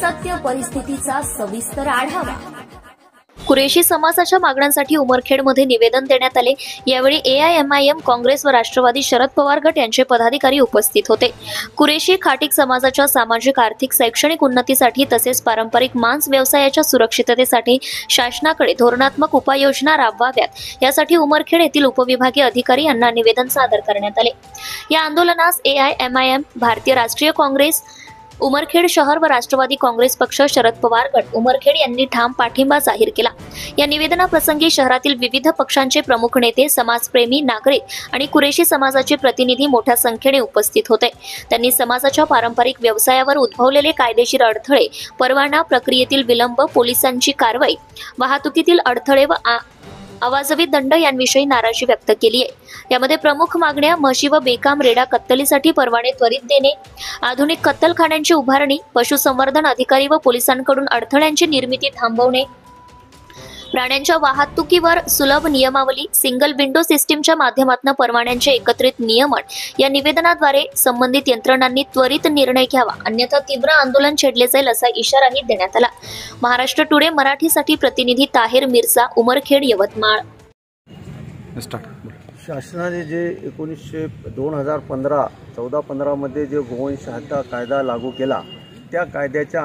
सत्य परिस्थितीचा सविस्तर आढावा। कुरेशी समाजाच्या मागण्यांसाठी उमरखेडमध्ये निवेदन देण्यात आले। यावेळी AIMIM काँग्रेस व राष्ट्रवादी शरद पवार गट यांचे पदाधिकारी उपस्थित होते। कुरेशी खाटीक समाजाच्या सामाजिक आर्थिक शैक्षणिक उन्नतीसाठी तसेच पारंपरिक मांस व्यवसायाच्या सुरक्षिततेसाठी शासनाकडे धोरणात्मक उपाययोजना राबवाव्यात यासाठी उमरखेड येथील उपविभागीय अधिकारी यांना निवेदन सादर करण्यात आले। या आंदोलनास AIMIM, भारतीय राष्ट्रीय काँग्रेस उमरखेड शहर व राष्ट्रवादी काँग्रेस पक्ष, शरद पवार गट उमरखेड यांनी ठाम पाठिंबा जाहीर केला। या निवेदनाप्रसंगी शहरातील विविध पक्षांचे प्रमुख नेते, समाजप्रेमी नागरिक आणि कुरेशी समाजाचे प्रतिनिधी मोठ्या संख्येने उपस्थित होते। त्यांनी समाजाच्या पारंपरिक व्यवसायावर उद्भवलेले कायदेशीर अडथळे, परवाना प्रक्रियेतील विलंब, पोलिसांची कारवाई, वाहतुकीतील अडथळे व अवाजवी दंड यांविषयी नाराजी व्यक्त केली आहे। यामध्ये प्रमुख मागण्या म्हशी व बेकाम रेडा कत्तलीसाठी परवाने त्वरित देणे, आधुनिक कत्तलखान्यांची उभारणी, पशुसंवर्धन अधिकारी व पोलिसांकडून अडथळ्यांची निर्मिती थांबवणे, प्राण्यांच्या वाहतुकीवर सुलभ नियमावली, सिंगल विंडो सिस्टीमच्या माध्यमातून परवान्यांचे एकत्रित नियमन या निवेदनाद्वारे संबंधित यंत्रणांनी त्वरित निर्णय घ्यावा, अन्यथा तीव्र आंदोलन छेडले जाईल असा इशाराही देण्यात आला। महाराष्ट्र टुडे मराठीसाठी प्रतिनिधी ताहिर मिर्झा, उमरखेड, यवतमाळ। शासनाने जे 2015 मध्ये जे गोवंश हत्या कायदा लागू केला, त्या कायद्याच्या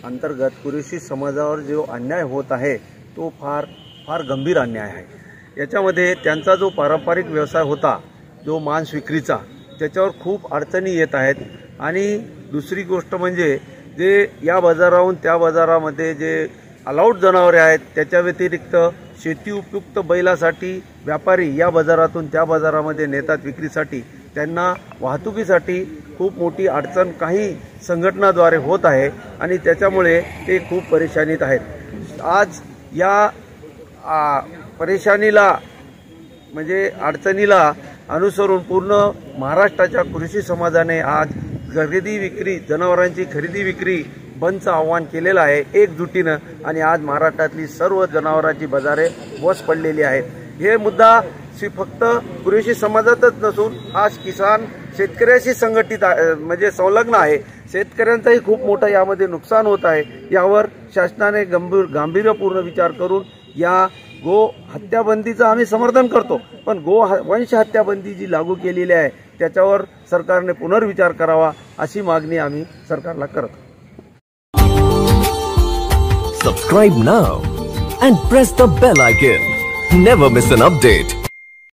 अंतर्गत कुरेशी समाजावर जो अन्याय होत आहे तो फार गंभीर अन्याय आहे। याच्यामध्ये त्यांचा जो पारंपरिक व्यवसाय होता, जो मांस विक्रीचा, त्याच्यावर खूप अडचणी येत आहेत। आणि दुसरी गोष्ट म्हणजे जे या बाजाराहून त्या बाजारामध्ये जे अलाउड जनावरे आहेत, त्याच्या व्यतिरिक्त शेती उपयुक्त बैलासाठी व्यापारी या बाजारातून त्या बाजारामध्ये नेतात विक्रीसाठी, त्यांना वाहतुकीसाठी खूप मोठी अडचण काही संघटनाद्वारे होत आहे आणि त्याच्यामुळे ते खूप परेशानीत आहेत। आज या परेशानीला म्हणजे अडचणीला अनुसरून पूर्ण महाराष्ट्राच्या कुरेशी समाजाने आज जनावरांची खरेदी विक्री बंदचं आवाहन केलेलं आहे एकजुटीनं। आणि आज महाराष्ट्रातली सर्व जनावरांची बाजारे बस पडलेली आहेत। हे मुद्दा फक्त कुरेशी समाजातच नसून आज किसान शेतकऱ्याशी संघटित म्हणजे संलग्न आहे। शेतकऱ्यांचाही खूप मोठं यामध्ये नुकसान होत आहे। यावर शासनाने गांभीर्यपूर्ण विचार करून या गो हत्याबंदीचं आम्ही समर्थन करतो, पण वंश हत्याबंदी जी लागू केलेली आहे त्याच्यावर सरकारने पुनर्विचार करावा अशी मागणी आम्ही सरकारला करतो। Subscribe now and press the bell icon. Never miss an update.